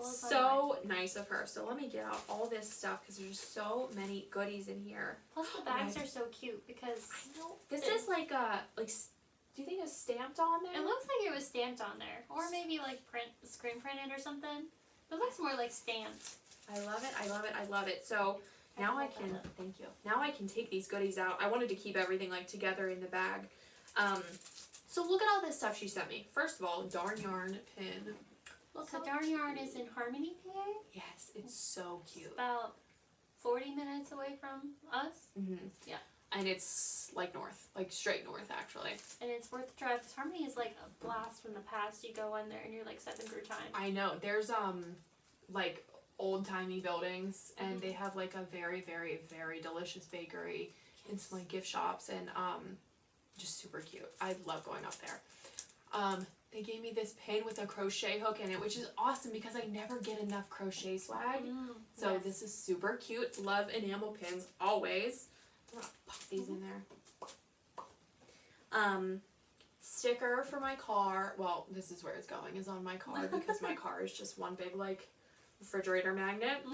so nice of her. So let me get out all this stuff because there's so many goodies in here. Plus the bags are so cute because I know. This is like do you think it's stamped on there? it looks like it was stamped on there, or maybe like screen printed or something. It looks more like stamped. I love it. I love it. I love it. So now I can thank you. Now I can take these goodies out. I wanted to keep everything like together in the bag. So look at all this stuff she sent me. First of all, Darn Yarn pin. Look So how Darn cute. Yarn is in Harmony, PA. Yes, it's so cute. It's about 40 minutes away from us. Mm-hmm. Yeah. And it's like north, like straight north actually. And it's worth the drive because Harmony is like a blast from the past. You go in there and you're like stepping through time. I know. There's like old timey buildings, and they have like a very, very, very delicious bakery and some like gift shops, and just super cute. I love going up there. they gave me this pin with a crochet hook in it, which is awesome because I never get enough crochet swag. So yes. this is super cute. Love enamel pins always. I'm gonna pop these in there. Sticker for my car. Well, this is where it's going, is on my car because my car is just one big like refrigerator magnet.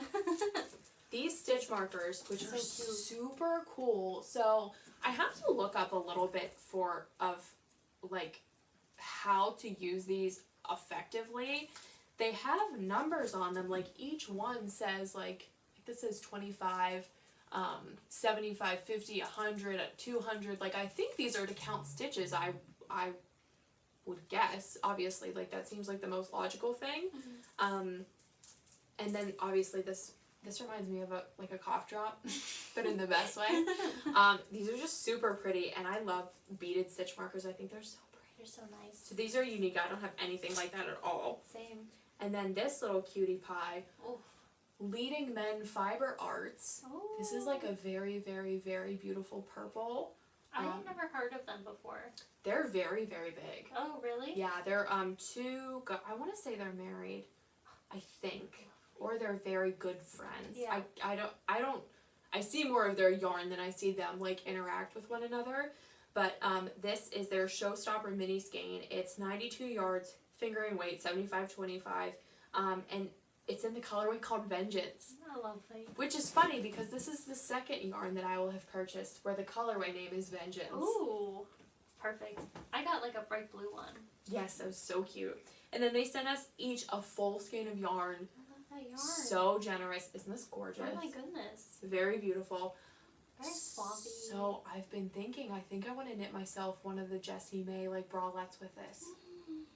These stitch markers, which are super cool. So I have to look up a little bit like how to use these effectively. They have numbers on them, like each one says like this says 25, 75, 50, 100, 200. Like I think these are to count stitches. I would guess, obviously, like that seems like the most logical thing. And then obviously this reminds me of a cough drop, but in the best way. These are just super pretty, and I love beaded stitch markers. I think they're so pretty. They're so nice. So these are unique. I don't have anything like that at all. Same. And then this little cutie pie, Oof. Leading Men Fiber Arts. Oh. This is like a very, very, very beautiful purple. I've never heard of them before. They're very, very big. Oh, really? Yeah, they're I want to say they're married, I think, or they're very good friends. Yeah. I see more of their yarn than I see them like interact with one another. But this is their Showstopper mini skein. It's 92 yards, fingering weight, 75-25, and it's in the colorway called Vengeance. Oh, lovely. Which is funny because this is the second yarn that I will have purchased where the colorway name is Vengeance. Ooh, perfect. I got like a bright blue one. Yes, that was so cute. And then they sent us each a full skein of yarn. I love that yarn. So generous. Isn't this gorgeous? Oh my goodness. Very beautiful. Very swampy. So I've been thinking, I think I want to knit myself one of the Jessie May like bralettes with this.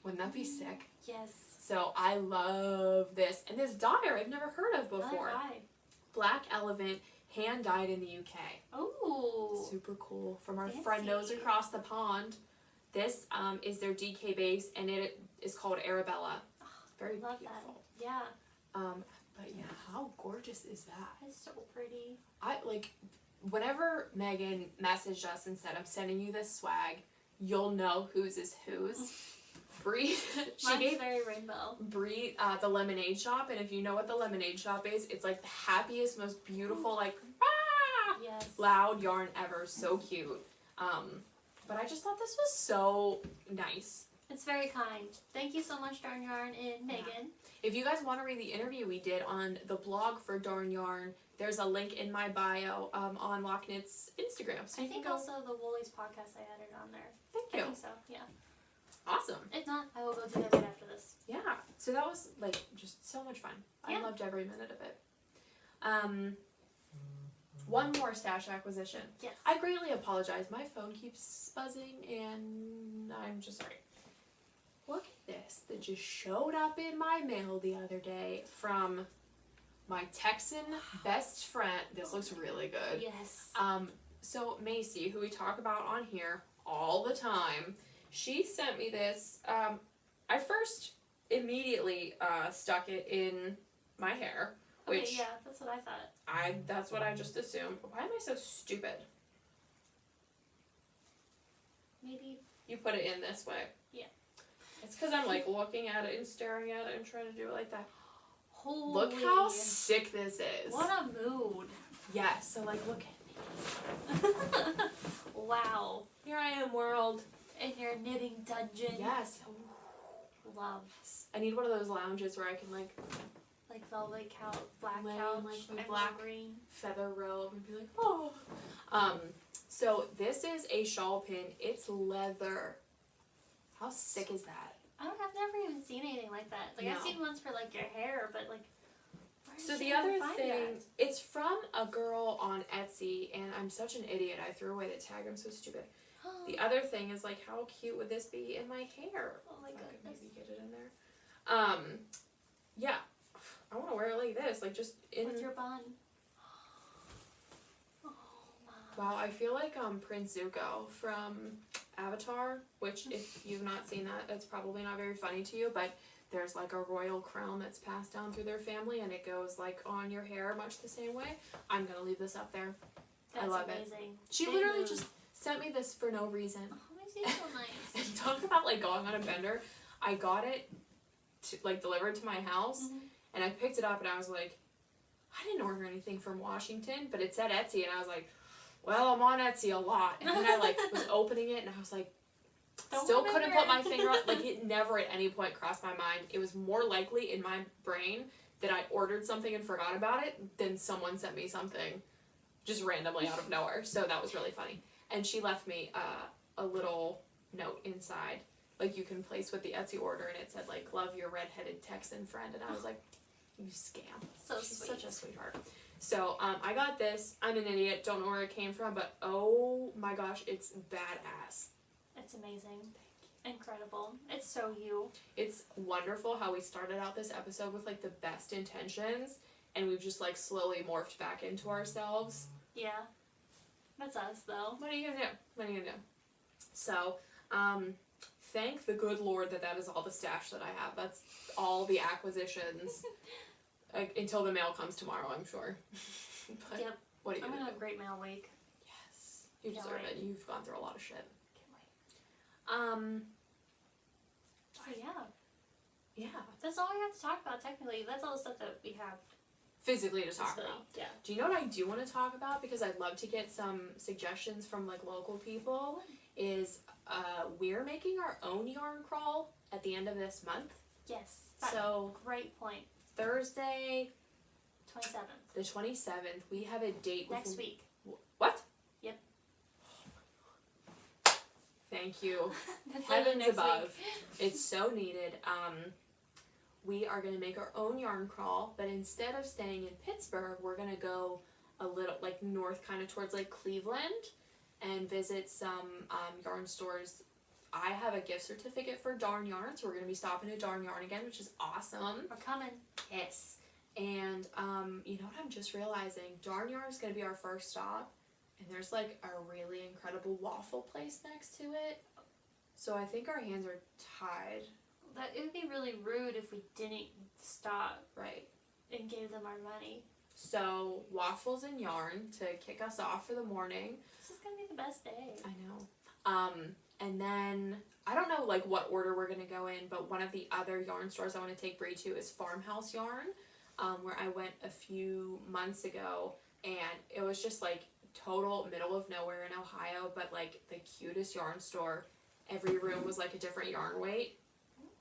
Wouldn't that be sick? Yes. So I love this. And this dyer I've never heard of before. Hi. Black Elephant, hand dyed in the UK. Oh. Super cool. From our Fancy. friend knows across the pond. This is their DK base, and it is called Arabella. Very Love beautiful. that. Yeah. But yeah, how gorgeous is that? It's so pretty. Whenever Megan messaged us and said, I'm sending you this swag, you'll know whose is whose. Bree, Mine's very rainbow. Bree, the lemonade shop, and if you know what the lemonade shop is, it's like the happiest, most beautiful, like, Yes. loud yarn ever. So cute. But I just thought this was so nice. It's very kind. Thank you so much, Darn Yarn and Megan. If you guys want to read the interview we did on the blog for Darn Yarn, there's a link in my bio on Lochnit's Instagram. So I you think can go. also the Woolies podcast I added on there. Thank I you. think so, yeah. Awesome. If not, I will go do that right after this. Yeah. So that was like just so much fun. Yeah. I loved every minute of it. One more stash acquisition. Yes. I greatly apologize. My phone keeps buzzing and I'm just sorry. Look at this that just showed up in my mail the other day from my Texan best friend. This looks really good. Yes. So Macy, who we talk about on here all the time, she sent me this. I first immediately stuck it in my hair, which Okay, yeah, that's what I thought. that's what I just assumed. Why am I so stupid? Maybe. You put it in this way. Yeah. It's because I'm like looking at it and staring at it and trying to do it like that. Holy. Look how sick this is. What a mood. Yeah, so like look at me. Wow. Here I am, world. In your knitting dungeon. Yes. Love. I need one of those lounges where I can like velvet couch, black lay couch, in, like, my emerald black green. feather robe and be like, oh. So this is a shawl pin. It's leather. How sick is that? I've never even seen anything like that. Like, I've No. seen ones for, like, your hair, but, like, where did So she the even other find thing, that? it's from a girl on Etsy, and I'm such an idiot. I threw away the tag. I'm so stupid. The other thing is, like, how cute would this be in my hair? Oh my If I could goodness. maybe get it in there. Yeah. I want to wear it like this, like just in. With your bun. Oh, my. Wow, I feel like Prince Zuko from Avatar, which if you've not seen that, that's probably not very funny to you, but there's like a royal crown that's passed down through their family, and it goes like on your hair much the same way. I'm gonna leave this up there. That's I love amazing. it. She Big literally mood. just sent me this for no reason. Oh, Macy's so nice. And talk about like going on a bender. I got it delivered to my house, and I picked it up and I was like, I didn't order anything from Washington, but it said Etsy, and I was like, well, I'm on Etsy a lot. And then I was opening it and I was like, still couldn't put my finger on, it never at any point crossed my mind. It was more likely in my brain that I ordered something and forgot about it than someone sent me something just randomly out of nowhere. So that was really funny. And she left me a little note inside, you can place with the Etsy order, and it said, love your redheaded Texan friend. And I was like, you scam. She's sweet. Such a sweetheart. So, I got this. I'm an idiot. Don't know where it came from, but oh my gosh, it's badass. It's amazing. Incredible. It's so you. It's wonderful how we started out this episode with, the best intentions, and we've just, slowly morphed back into ourselves. Yeah. That's us, though. What are you gonna do? So, thank the good Lord that is all the stash that I have. That's all the acquisitions. Until the mail comes tomorrow, I'm sure. But yep. What are you I'm gonna gonna do? have a great mail week. Yes. You deserve it. You've gone through a lot of shit. Can't wait. So yeah. That's all we have to talk about, technically. That's all the stuff that we have. Physically to talk about. Yeah. Do you know what I do want to talk about? Because I'd love to get some suggestions from, local people. Is, we're making our own yarn crawl at the end of this month. Yes. So, great point. Thursday, 27th. the 27th, we have a date next week. What? Yep. Thank you. That's Heavens next above. week. It's so needed. We are going to make our own yarn crawl, but instead of staying in Pittsburgh, we're going to go a little, north, kind of towards, Cleveland, and visit some yarn stores. I have a gift certificate for Darn Yarn, so we're going to be stopping at Darn Yarn again, which is awesome. We're coming. Yes. And, you know what I'm just realizing? Darn Yarn is going to be our first stop, and there's, a really incredible waffle place next to it. So I think our hands are tied. That it would be really rude if we didn't stop. Right. And gave them our money. So, waffles and yarn to kick us off for the morning. This is going to be the best day. I know. And then, I don't know, what order we're going to go in, but one of the other yarn stores I want to take Bree to is Farmhouse Yarn, where I went a few months ago, and it was just, total middle of nowhere in Ohio, but, the cutest yarn store. Every room was, a different yarn weight.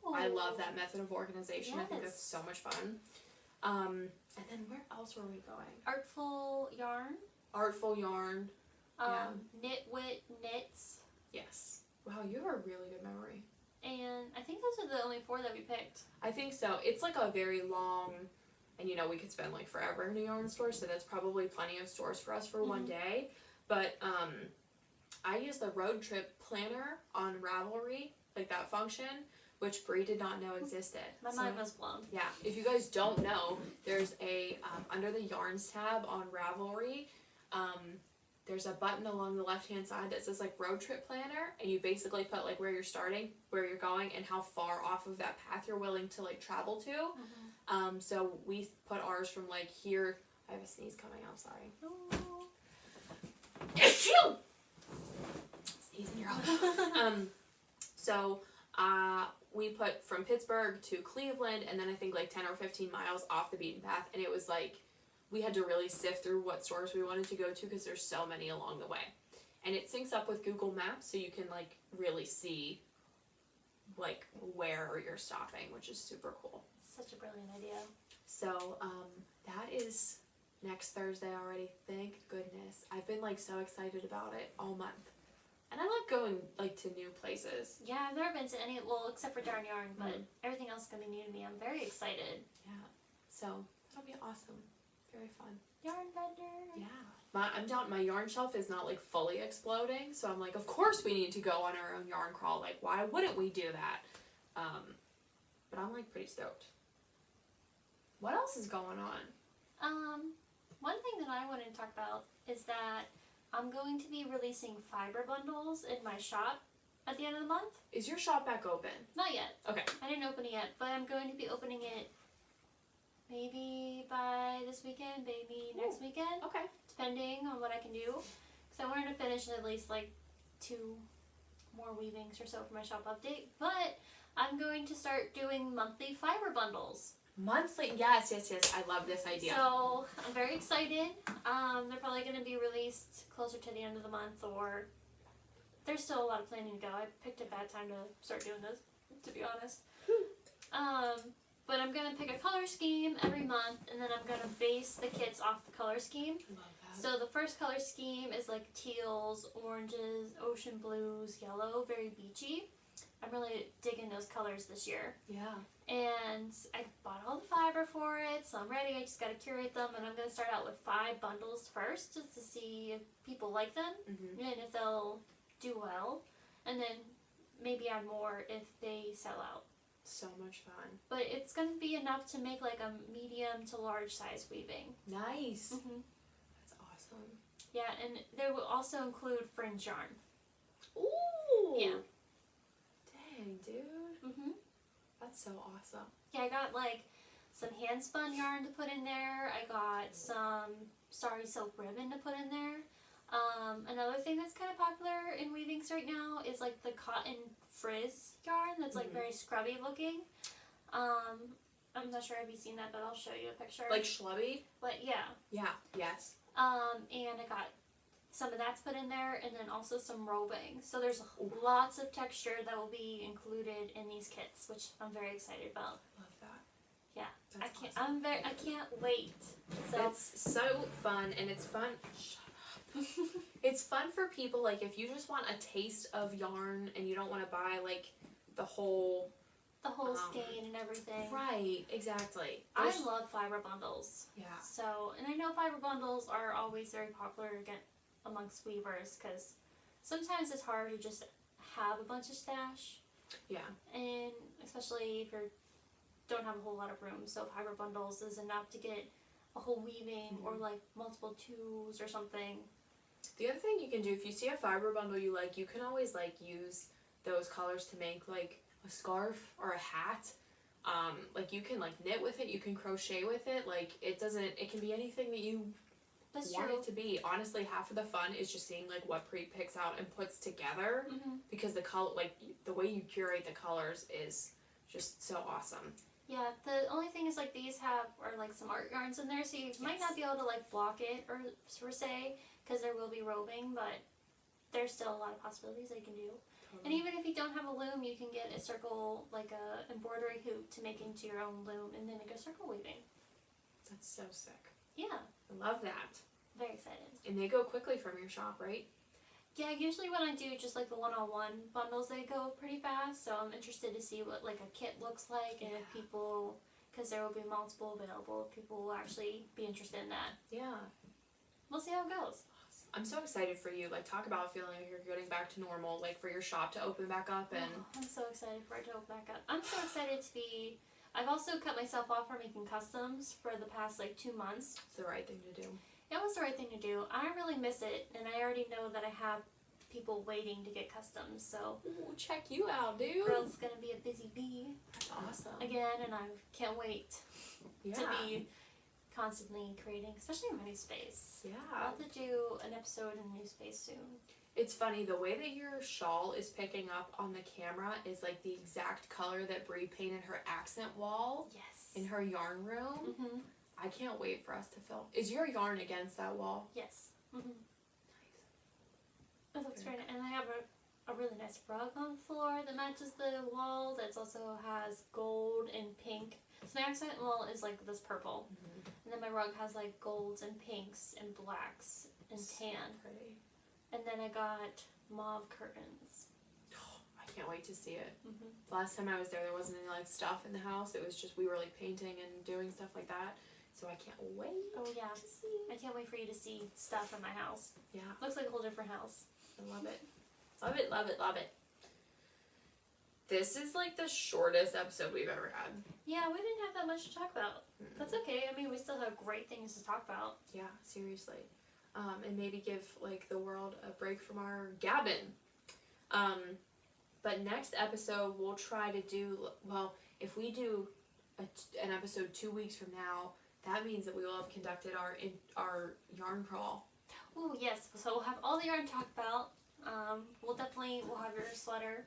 Ooh. I love that method of organization. Yes. I think that's so much fun. And then where else were we going? Artful Yarn. Artful Yarn. Yeah. Knitwit Knits. Yes. Wow, you have a really good memory. And I think those are the only 4 that we picked. I think so. It's a very long, and we could spend forever in a yarn store, so that's probably plenty of stores for us for one day. But I use the road trip planner on Ravelry, that function, which Bree did not know existed. My mind was blown. Yeah, if you guys don't know, there's a, under the Yarns tab on Ravelry, there's a button along the left-hand side that says, Road Trip Planner, and you basically put, where you're starting, where you're going, and how far off of that path you're willing to, travel to. Mm-hmm. So we put ours from, here. I have a sneeze coming out, sorry. Oh. Sneeze in your own. So, we put from Pittsburgh to Cleveland, and then I think 10 or 15 miles off the beaten path, and it was we had to really sift through what stores we wanted to go to because there's so many along the way. And it syncs up with Google Maps, so you can really see where you're stopping, which is super cool. Such a brilliant idea. So that is next Thursday already. Thank goodness. I've been so excited about it all month. And I like going to new places. Yeah, I've never been to any, except for Darn Yarn, but everything else is going to be new to me. I'm very excited. Yeah. So that'll be awesome. Very fun. Yarn vendor. Yeah. I'm down. My yarn shelf is not fully exploding, so I'm of course we need to go on our own yarn crawl. Why wouldn't we do that? But I'm pretty stoked. What else is going on? One thing that I wanted to talk about is that I'm going to be releasing fiber bundles in my shop at the end of the month. Is your shop back open? Not yet. Okay. I didn't open it yet, but I'm going to be opening it maybe by this weekend, maybe next weekend. Okay. Depending on what I can do. Because I wanted to finish at least 2 more weavings or so for my shop update. But I'm going to start doing monthly fiber bundles. Monthly, yes. I love this idea. So I'm very excited. They're probably going to be released closer to the end of the month, or there's still a lot of planning to go. I picked a bad time to start doing this, to be honest. But I'm going to pick a color scheme every month, and then I'm going to base the kits off the color scheme. Love that. So the first color scheme is like teals, oranges, ocean blues, yellow, very beachy. I'm really digging those colors this year. Yeah. And I bought all the fiber for it, so I'm ready. I just got to curate them, and I'm going to start out with 5 bundles first, just to see if people like them, and if they'll do well, and then maybe add more if they sell out. So much fun. But it's going to be enough to make like a medium to large size weaving. Nice. That's awesome. Yeah, and they will also include fringe yarn. Ooh. Yeah. Dang, dude. That's so awesome. Yeah, I got like some hand spun yarn to put in there. I got some Starry Silk ribbon to put in there. Another thing that's kind of popular in weavings right now is like the cotton frizz yarn that's like very scrubby looking. I'm not sure if you've seen that, but I'll show you a picture. Like schlubby? But yeah. Yeah, yes. And I got some of that to put in there, and then also some roving. So there's lots of texture that will be included in these kits, which I'm very excited about. Love that. Yeah. That's awesome. I can't wait. So it's so fun, and it's fun. Shut up. It's fun for people, like, if you just want a taste of yarn and you don't want to buy, like, the whole skein and everything. Right, exactly. I love fiber bundles. Yeah. So, and I know fiber bundles are always very popular amongst weavers, because sometimes it's hard to just have a bunch of stash. Yeah. And especially if you don't have a whole lot of room. So fiber bundles is enough to get a whole weaving or like multiple twos or something. The other thing you can do, if you see a fiber bundle you like, you can always like use those colors to make like a scarf or a hat. Like you can like knit with it, you can crochet with it. Like it can be anything that you want it to be. Honestly, half of the fun is just seeing like what Pre picks out and puts together, because the color, like the way you curate the colors is just so awesome. Yeah, the only thing is like these are like some art yarns in there, so you might not be able to like block it or per se, because there will be roving, but there's still a lot of possibilities that you can do. And even if you don't have a loom, you can get a circle, like a embroidery hoop to make into your own loom, and then make a circle weaving. That's so sick. Yeah. I love that. Very excited. And they go quickly from your shop, right? Yeah, usually when I do just like the one-on-one bundles, they go pretty fast, so I'm interested to see what like a kit looks like, and if people, because there will be multiple available, if people will actually be interested in that. Yeah. We'll see how it goes. I'm so excited for you. Like, talk about feeling like you're getting back to normal, like for your shop to open back up. And I'm so excited for it to open back up. I'm so excited to be, I've also cut myself off from making customs for the past like 2 months. It's the right thing to do. It was the right thing to do. I really miss it, and I already know that I have people waiting to get customs, so ooh, check you out, dude. Girl's gonna be a busy bee. That's awesome. Again, and I can't wait to be constantly creating, especially in my new space. Yeah. I'll have to do an episode in the new space soon. It's funny, the way that your shawl is picking up on the camera is like the exact color that Brie painted her accent wall in her yarn room. I can't wait for us to film. Is your yarn against that wall? Yes. Nice. It looks very nice. And I have a really nice rug on the floor that matches the wall. That also has gold and pink. So my accent wall is like this purple. And then my rug has like golds and pinks and blacks and tan. Pretty. And then I got mauve curtains. Oh, I can't wait to see it. The last time I was there wasn't any like stuff in the house. It was just, we were like painting and doing stuff like that. So I can't wait to see. I can't wait for you to see stuff in my house. Yeah. Looks like a whole different house. I love it. Love it, love it, love it. This is like the shortest episode we've ever had. Yeah, we didn't have that much to talk about. That's okay. I mean, we still have great things to talk about. Yeah, seriously. And maybe give like the world a break from our gabbing. But next episode we'll try to do, well, if we do an episode 2 weeks from now, that means that we will have conducted our yarn crawl. Oh yes, so we'll have all the yarn to talk about. We'll have your sweater,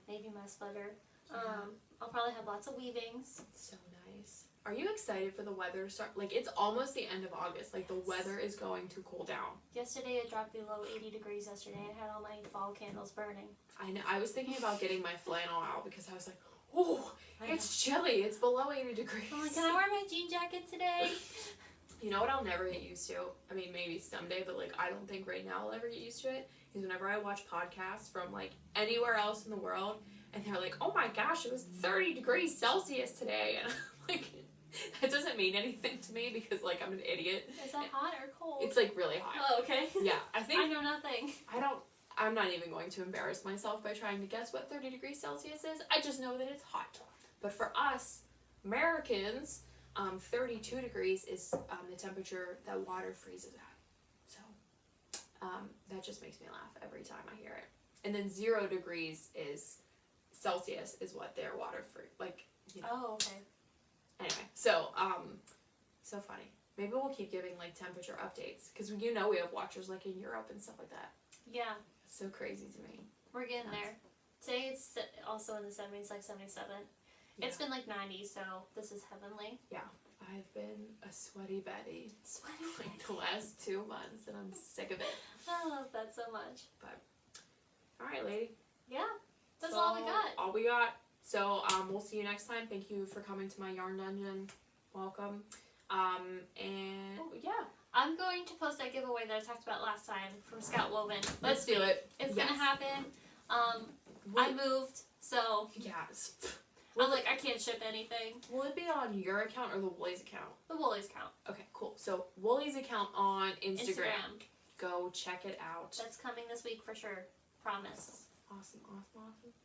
maybe my sweater. I'll probably have lots of weavings. So nice. Are you excited for the weather to start? Like, it's almost the end of August. Like, the weather is going to cool down. Yesterday it dropped below 80 degrees yesterday. I had all my fall candles burning. I know. I was thinking about getting my flannel out because I was like, oh, it's chilly. It's below 80 degrees. I'm like, can I wear my jean jacket today? You know what I'll never get used to? I mean, maybe someday, but, like, I don't think right now I'll ever get used to it. Is whenever I watch podcasts from, like, anywhere else in the world, and they're like, oh my gosh, it was 30 degrees Celsius today. And I'm like, that doesn't mean anything to me because, like, I'm an idiot. Is that hot or cold? It's, like, really hot. Oh, okay. Yeah, I think... I know nothing. I'm not even going to embarrass myself by trying to guess what 30 degrees Celsius is. I just know that it's hot. But for us, Americans, 32 degrees is the temperature that water freezes at. So, that just makes me laugh every time I hear it. And then 0 degrees is Celsius is what their water like, you know. Oh, okay. Anyway, so funny. Maybe we'll keep giving, like, temperature updates. Because, you know, we have watchers, like, in Europe and stuff like that. Yeah. It's so crazy to me. We're getting there. Today it's also in the 70s, like 77. Yeah. It's been like 90, so this is heavenly. Yeah. I've been a sweaty Betty. Sweaty like the last 2 months, and I'm sick of it. I love that so much. But, alright, lady. Yeah. That's all we got. All we got. So, we'll see you next time. Thank you for coming to my yarn dungeon. Welcome. And, yeah. I'm going to post that giveaway that I talked about last time from Scout Woven. Let's do it. It's gonna happen. I moved, so yes. I'm like, I can't ship anything. Will it be on your account or the Woolies account? The Woolies account. Okay, cool. So, Woolies account on Instagram. Go check it out. That's coming this week for sure. Promise. Awesome.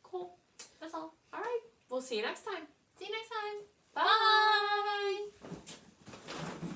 Cool. That's all. Alright. We'll see you next time. See you next time. Bye. Bye.